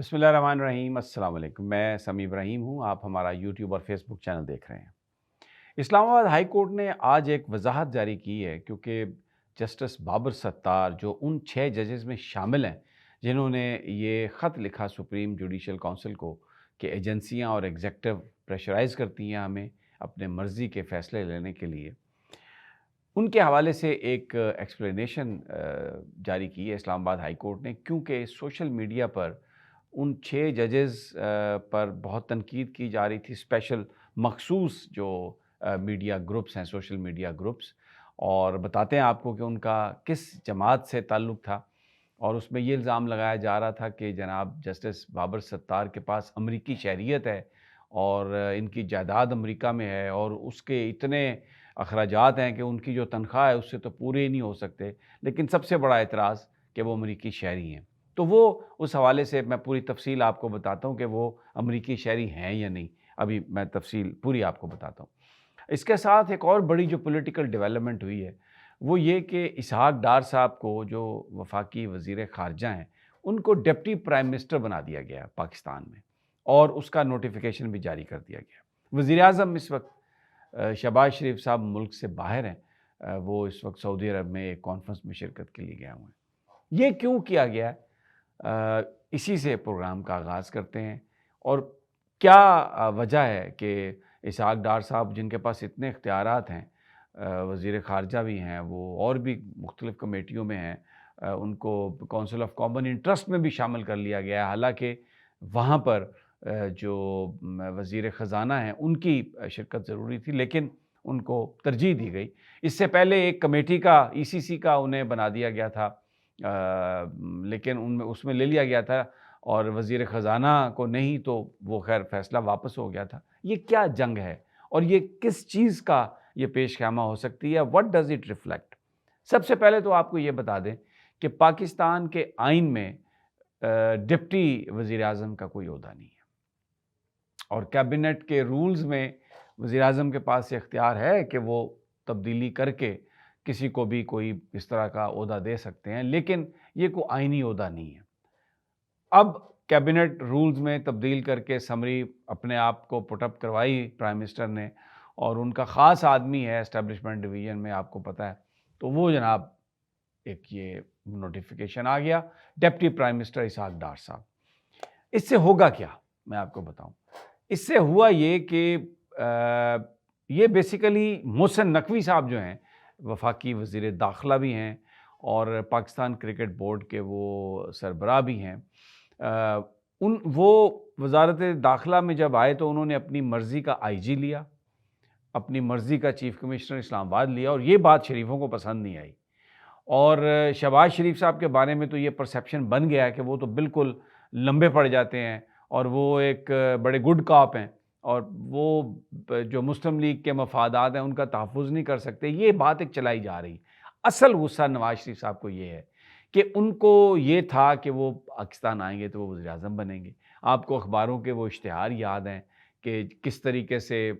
بسم اللہ الرحمن الرحیم۔ السلام علیکم، میں سمی ابراہیم ہوں۔ آپ ہمارا یوٹیوب اور فیس بک چینل دیکھ رہے ہیں۔ اسلام آباد ہائی کورٹ نے آج ایک وضاحت جاری کی ہے، کیونکہ جسٹس بابر ستار جو ان 6 ججز میں شامل ہیں جنہوں نے یہ خط لکھا سپریم جوڈیشل کونسل کو کہ ایجنسیاں اور ایگزیکٹو پریشرائز کرتی ہیں ہمیں اپنے مرضی کے فیصلے لینے کے لیے، ان کے حوالے سے ایک ایکسپلینیشن جاری کی ہے اسلام آباد ہائی کورٹ نے، کیونکہ سوشل میڈیا پر ان 6 ججز پر بہت تنقید کی جا رہی تھی، اسپیشل مخصوص جو میڈیا گروپس ہیں، سوشل میڈیا گروپس، اور بتاتے ہیں آپ کو کہ ان کا کس جماعت سے تعلق تھا، اور اس میں یہ الزام لگایا جا رہا تھا کہ جناب جسٹس بابر ستار کے پاس امریکی شہریت ہے اور ان کی جائیداد امریکہ میں ہے، اور اس کے اتنے اخراجات ہیں کہ ان کی جو تنخواہ ہے اس سے تو پورے ہی نہیں ہو سکتے، لیکن سب سے بڑا اعتراض کہ وہ امریکی شہری ہیں۔ تو وہ اس حوالے سے میں پوری تفصیل آپ کو بتاتا ہوں کہ وہ امریکی شہری ہیں یا نہیں، ابھی میں تفصیل پوری آپ کو بتاتا ہوں۔ اس کے ساتھ ایک اور بڑی جو پولیٹیکل ڈیولپمنٹ ہوئی ہے وہ یہ کہ اسحاق ڈار صاحب کو، جو وفاقی وزیر خارجہ ہیں، ان کو ڈپٹی پرائم منسٹر بنا دیا گیا ہے پاکستان میں، اور اس کا نوٹیفیکیشن بھی جاری کر دیا گیا۔ وزیر اعظم اس وقت شہباز شریف صاحب ملک سے باہر ہیں، وہ اس وقت سعودی عرب میں ایک کانفرنس میں شرکت کے لیے گئے ہوئے ہیں۔ یہ کیوں کیا گیا ہے؟ اسی سے پروگرام کا آغاز کرتے ہیں، اور کیا وجہ ہے کہ اسحاق ڈار صاحب جن کے پاس اتنے اختیارات ہیں، وزیر خارجہ بھی ہیں وہ، اور بھی مختلف کمیٹیوں میں ہیں، ان کو کونسل آف کامن انٹرسٹ میں بھی شامل کر لیا گیا ہے، حالانکہ وہاں پر جو وزیر خزانہ ہیں ان کی شرکت ضروری تھی، لیکن ان کو ترجیح دی گئی۔ اس سے پہلے ایک کمیٹی کا ECC کا انہیں بنا دیا گیا تھا، لیکن اس میں لے لیا گیا تھا، اور وزیر خزانہ کو نہیں، تو وہ خیر فیصلہ واپس ہو گیا تھا۔ یہ کیا جنگ ہے اور یہ کس چیز کا یہ پیش خیمہ ہو سکتی ہے؟ What does it reflect? سب سے پہلے تو آپ کو یہ بتا دیں کہ پاکستان کے آئین میں ڈپٹی وزیر اعظم کا کوئی عہدہ نہیں ہے، اور کیبنٹ کے رولز میں وزیر اعظم کے پاس یہ اختیار ہے کہ وہ تبدیلی کر کے کسی کو بھی کوئی اس طرح کا عہدہ دے سکتے ہیں، لیکن یہ کوئی آئینی عہدہ نہیں ہے۔ اب کیبنٹ رولز میں تبدیل کر کے سمری اپنے آپ کو پٹ اپ کروائی پرائم منسٹر نے، اور ان کا خاص آدمی ہے اسٹیبلشمنٹ ڈویژن میں، آپ کو پتہ ہے، تو وہ جناب ایک یہ نوٹیفیکیشن آ گیا، deputy prime minister Ishaq Dar صاحب۔ اس سے ہوگا کیا میں آپ کو بتاؤں۔ اس سے ہوا یہ کہ یہ بیسیکلی محسن نقوی صاحب جو ہیں، وفاقی وزیر داخلہ بھی ہیں اور پاکستان کرکٹ بورڈ کے وہ سربراہ بھی ہیں، وہ وزارت داخلہ میں جب آئے تو انہوں نے اپنی مرضی کا IG لیا، اپنی مرضی کا چیف کمشنر اسلام آباد لیا، اور یہ بات شریفوں کو پسند نہیں آئی، اور شہباز شریف صاحب کے بارے میں تو یہ پرسیپشن بن گیا ہے کہ وہ تو بالکل لمبے پڑ جاتے ہیں، اور وہ ایک بڑے گڈ کاپ ہیں، اور وہ جو مسلم لیگ کے مفادات ہیں ان کا تحفظ نہیں کر سکتے۔ یہ بات ایک چلائی جا رہی۔ اصل غصہ نواز شریف صاحب کو یہ ہے کہ ان کو یہ تھا کہ وہ پاکستان آئیں گے تو وہ وزیر اعظم بنیں گے۔ آپ کو اخباروں کے وہ اشتہار یاد ہیں کہ کس طریقے سے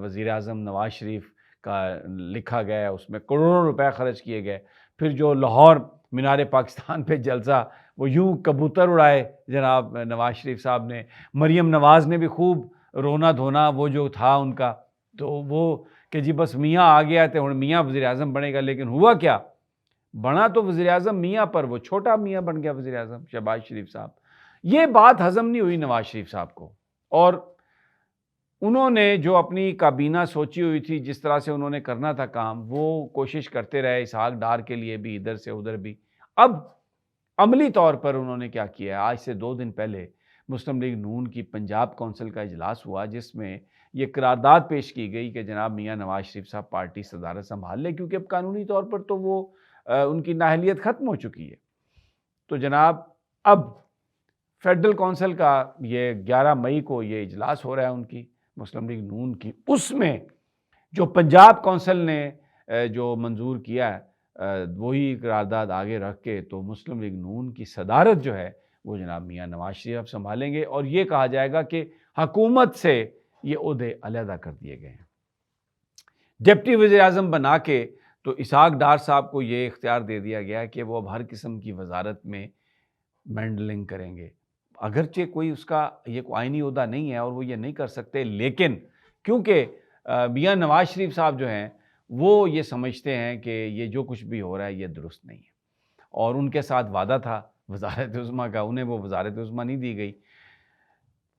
وزیر اعظم نواز شریف کا لکھا گیا، اس میں کروڑوں روپے خرچ کیے گئے، پھر جو لاہور مینار پاکستان پہ جلسہ، وہ یوں کبوتر اڑائے جناب نواز شریف صاحب نے، مریم نواز نے بھی خوب رونا دھونا وہ جو تھا ان کا، تو وہ کہ جی بس میاں آ گیا تھے، اور میاں وزیر اعظم بنے گا، لیکن ہوا کیا؟ بنا تو وزیر اعظم میاں، پر وہ چھوٹا میاں بن گیا وزیر اعظم شہباز شریف صاحب۔ یہ بات ہضم نہیں ہوئی نواز شریف صاحب کو، اور انہوں نے جو اپنی کابینہ سوچی ہوئی تھی، جس طرح سے انہوں نے کرنا تھا کام، وہ کوشش کرتے رہے اسحاق ڈار کے لیے بھی، ادھر سے ادھر بھی۔ اب عملی طور پر انہوں نے کیا کیا ہے؟ آج سے 2 دن پہلے مسلم لیگ نون کی پنجاب کونسل کا اجلاس ہوا، جس میں یہ قرارداد پیش کی گئی کہ جناب میاں نواز شریف صاحب پارٹی صدارت سنبھال لیں، کیونکہ اب قانونی طور پر تو وہ ان کی نااہلیت ختم ہو چکی ہے۔ تو جناب اب فیڈرل کونسل کا یہ 11 مئی کو یہ اجلاس ہو رہا ہے ان کی مسلم لیگ نون کی، اس میں جو پنجاب کونسل نے جو منظور کیا ہے وہی قرارداد آگے رکھ کے تو مسلم لیگ نون کی صدارت جو ہے وہ جناب میاں نواز شریف سنبھالیں گے، اور یہ کہا جائے گا کہ حکومت سے یہ عہدے علیحدہ کر دیے گئے ہیں۔ ڈپٹی وزیر اعظم بنا کے تو اسحاق ڈار صاحب کو یہ اختیار دے دیا گیا ہے کہ وہ اب ہر قسم کی وزارت میں مینڈلنگ کریں گے، اگرچہ کوئی اس کا یہ کوئی آئینی عہدہ نہیں ہے اور وہ یہ نہیں کر سکتے، لیکن کیونکہ میاں نواز شریف صاحب جو ہیں وہ یہ سمجھتے ہیں کہ یہ جو کچھ بھی ہو رہا ہے یہ درست نہیں ہے، اور ان کے ساتھ وعدہ تھا وزارت عظمیٰ کا، انہیں وہ وزارت عظمیٰ نہیں دی گئی۔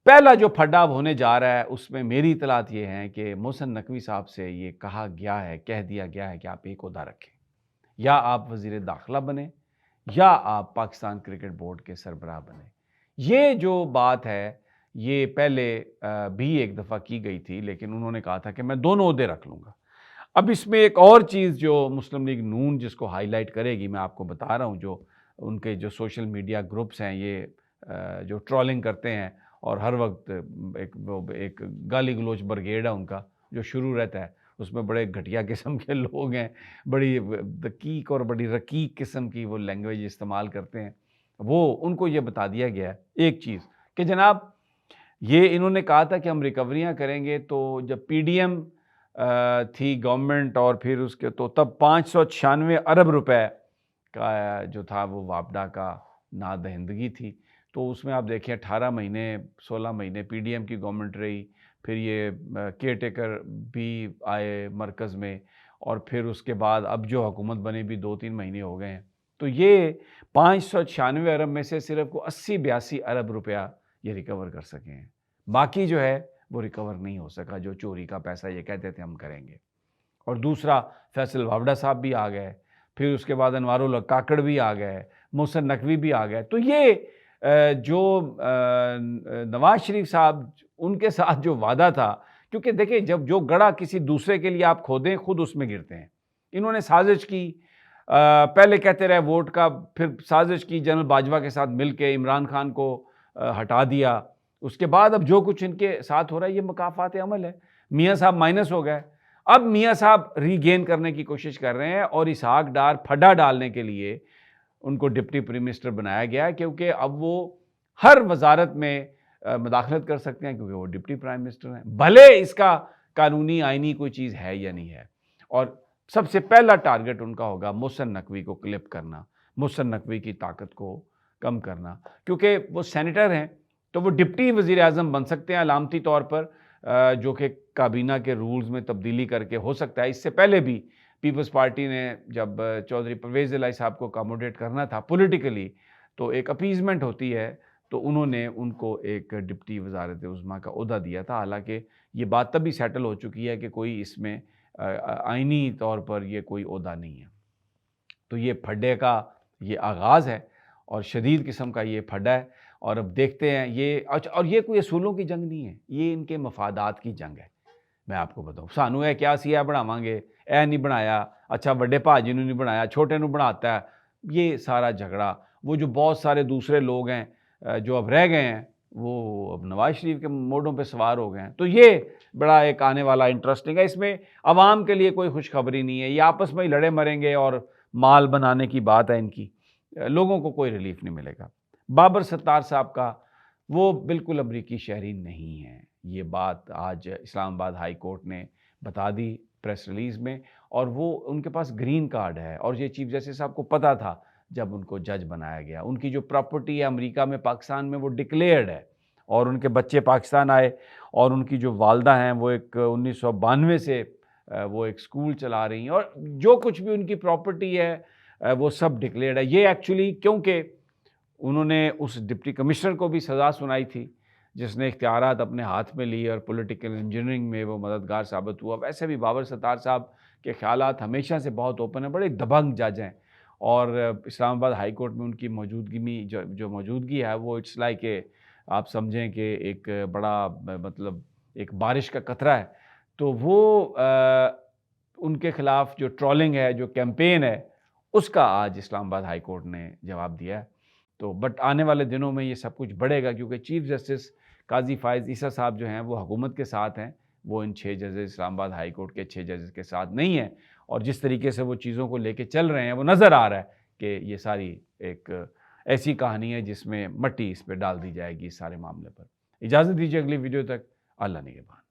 پہلا جو پھڈا اب ہونے جا رہا ہے اس میں میری اطلاعات یہ ہیں کہ محسن نقوی صاحب سے یہ کہہ دیا گیا ہے کہ آپ ایک عہدہ رکھیں، یا آپ وزیر داخلہ بنیں یا آپ پاکستان کرکٹ بورڈ کے سربراہ بنیں۔ یہ جو بات ہے یہ پہلے بھی ایک دفعہ کی گئی تھی، لیکن انہوں نے کہا تھا کہ میں دونوں عہدے رکھ لوں گا۔ اب اس میں ایک اور چیز جو مسلم لیگ نون جس کو ہائی لائٹ کرے گی، میں آپ کو بتا رہا ہوں، جو ان کے جو سوشل میڈیا گروپس ہیں یہ جو ٹرولنگ کرتے ہیں اور ہر وقت ایک گالی گلوچ برگیڈ ہے ان کا جو شروع رہتا ہے، اس میں بڑے گھٹیا قسم کے لوگ ہیں، بڑی دقیق اور بڑی رقیق قسم کی وہ لینگویج استعمال کرتے ہیں۔ وہ ان کو یہ بتا دیا گیا ہے ایک چیز کہ جناب یہ انہوں نے کہا تھا کہ ہم ریکوریاں کریں گے، تو جب پی ڈی ایم تھی گورنمنٹ اور پھر اس کے تو تب 596 ارب روپے کا جو تھا وہ واپڈا کا نادہندگی تھی، تو اس میں آپ دیکھیں 18 مہینے 16 مہینے پی ڈی ایم کی گورنمنٹ رہی، پھر یہ کیئر ٹیکر بھی آئے مرکز میں، اور پھر اس کے بعد اب جو حکومت بنے بھی 2-3 مہینے ہو گئے ہیں، تو یہ 596 ارب میں سے صرف کو 80-82 ارب روپیہ یہ ریکور کر سکے ہیں، باقی جو ہے وہ ریکور نہیں ہو سکا، جو چوری کا پیسہ یہ کہتے تھے ہم کریں گے۔ اور دوسرا فیصل واوڈا صاحب بھی آ گئے، پھر اس کے بعد انوار الحق کاکڑ بھی آ گئے، محسن نقوی بھی آ گئے، تو یہ جو نواز شریف صاحب ان کے ساتھ جو وعدہ تھا، کیونکہ دیکھیں جب جو گڑھا کسی دوسرے کے لیے آپ کھودیں خود اس میں گرتے ہیں، انہوں نے سازش کی، پہلے کہتے رہے ووٹ کا، پھر سازش کی جنرل باجوہ کے ساتھ مل کے عمران خان کو ہٹا دیا، اس کے بعد اب جو کچھ ان کے ساتھ ہو رہا ہے یہ مکافات عمل ہے۔ میاں صاحب مائنس ہو گئے، اب میاں صاحب ری گین کرنے کی کوشش کر رہے ہیں، اور اسحاق ڈار پھڈا ڈالنے کے لیے ان کو ڈپٹی پرائم منسٹر بنایا گیا ہے، کیونکہ اب وہ ہر وزارت میں مداخلت کر سکتے ہیں کیونکہ وہ ڈپٹی پرائم منسٹر ہیں، بھلے اس کا قانونی آئینی کوئی چیز ہے یا نہیں ہے۔ اور سب سے پہلا ٹارگٹ ان کا ہوگا محسن نقوی کو کلپ کرنا، محسن نقوی کی طاقت کو کم کرنا، کیونکہ وہ سینیٹر ہیں تو وہ ڈپٹی وزیر اعظم بن سکتے ہیں علامتی طور پر، جو کہ کابینہ کے رولز میں تبدیلی کر کے ہو سکتا ہے۔ اس سے پہلے بھی پیپلز پارٹی نے جب چودھری پرویز الہی صاحب کو اکاموڈیٹ کرنا تھا پولیٹیکلی، تو ایک اپیزمنٹ ہوتی ہے، تو انہوں نے ان کو ایک ڈپٹی وزارت عظمیٰ کا عہدہ دیا تھا، حالانکہ یہ بات تب بھی سیٹل ہو چکی ہے کہ کوئی اس میں آئینی طور پر یہ کوئی عہدہ نہیں ہے۔ تو یہ پھڈے کا یہ آغاز ہے اور شدید قسم کا یہ پھڈا ہے، اور اب دیکھتے ہیں یہ، اور یہ کوئی اصولوں کی جنگ نہیں ہے، یہ ان کے مفادات کی جنگ ہے۔ میں آپ کو بتاؤں سانو ہے کیا سیا بناواں گے، اے نہیں بنایا، اچھا بڑے بھاجی نے نہیں بنایا، چھوٹے نو بناتا ہے، یہ سارا جھگڑا۔ وہ جو بہت سارے دوسرے لوگ ہیں جو اب رہ گئے ہیں، وہ اب نواز شریف کے موڈوں پہ سوار ہو گئے ہیں، تو یہ بڑا ایک آنے والا انٹرسٹنگ ہے۔ اس میں عوام کے لیے کوئی خوشخبری نہیں ہے، یہ آپس میں ہی لڑے مریں گے اور مال بنانے کی بات ہے ان کی، لوگوں کو کوئی ریلیف نہیں ملے گا۔ بابر ستار صاحب کا وہ بالکل امریکی شہری نہیں ہیں، یہ بات آج اسلام آباد ہائی کورٹ نے بتا دی پریس ریلیز میں، اور وہ ان کے پاس گرین کارڈ ہے، اور یہ چیف جسٹس صاحب کو پتہ تھا جب ان کو جج بنایا گیا۔ ان کی جو پراپرٹی ہے امریکہ میں پاکستان میں وہ ڈکلیئرڈ ہے، اور ان کے بچے پاکستان آئے، اور ان کی جو والدہ ہیں وہ ایک 1992 سے وہ ایک سکول چلا رہی ہیں، اور جو کچھ بھی ان کی پراپرٹی ہے وہ سب ڈکلیئرڈ ہے۔ یہ ایکچولی کیونکہ انہوں نے اس ڈپٹی کمشنر کو بھی سزا سنائی تھی جس نے اختیارات اپنے ہاتھ میں لی اور پولیٹیکل انجینئرنگ میں وہ مددگار ثابت ہوا۔ ویسے بھی بابر ستار صاحب کے خیالات ہمیشہ سے بہت اوپن ہیں، بڑے دبنگ جج ہیں، اور اسلام آباد ہائی کورٹ میں ان کی موجودگی میں جو موجودگی ہے وہ اٹس لائک کہ آپ سمجھیں کہ ایک بڑا مطلب ایک بارش کا قطرہ ہے۔ تو وہ ان کے خلاف جو ٹرولنگ ہے، جو کیمپین ہے، اس کا آج اسلام آباد ہائی کورٹ نے جواب دیا ہے۔ تو بٹ آنے والے دنوں میں یہ سب کچھ بڑھے گا، کیونکہ چیف جسٹس قاضی فائز عیسیٰ صاحب جو ہیں وہ حکومت کے ساتھ ہیں، وہ ان 6 ججز اسلام آباد ہائی کورٹ کے 6 ججز کے ساتھ نہیں ہیں، اور جس طریقے سے وہ چیزوں کو لے کے چل رہے ہیں وہ نظر آ رہا ہے کہ یہ ساری ایک ایسی کہانی ہے جس میں مٹی اس پہ ڈال دی جائے گی اس سارے معاملے پر۔ اجازت دیجیے اگلی ویڈیو تک، اللہ نگہبان۔